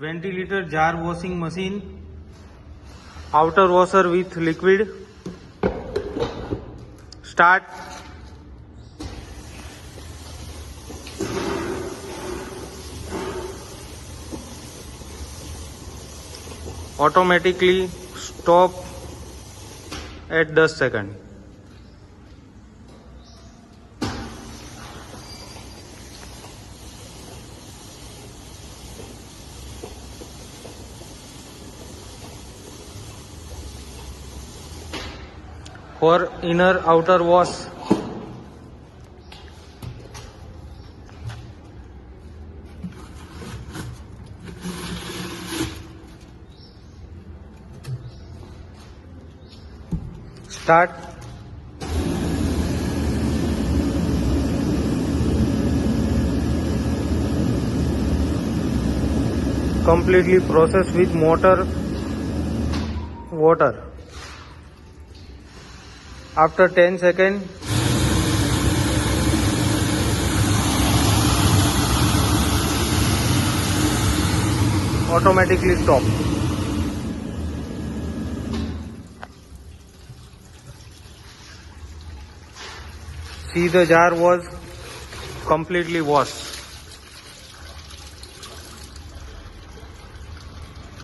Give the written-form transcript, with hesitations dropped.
20-liter jar washing machine, outer washer with liquid. Start. Automatically stop at 10 seconds. For inner outer wash, start. Completely process with motor water. After 10 seconds, automatically stop. See, the jar was completely washed.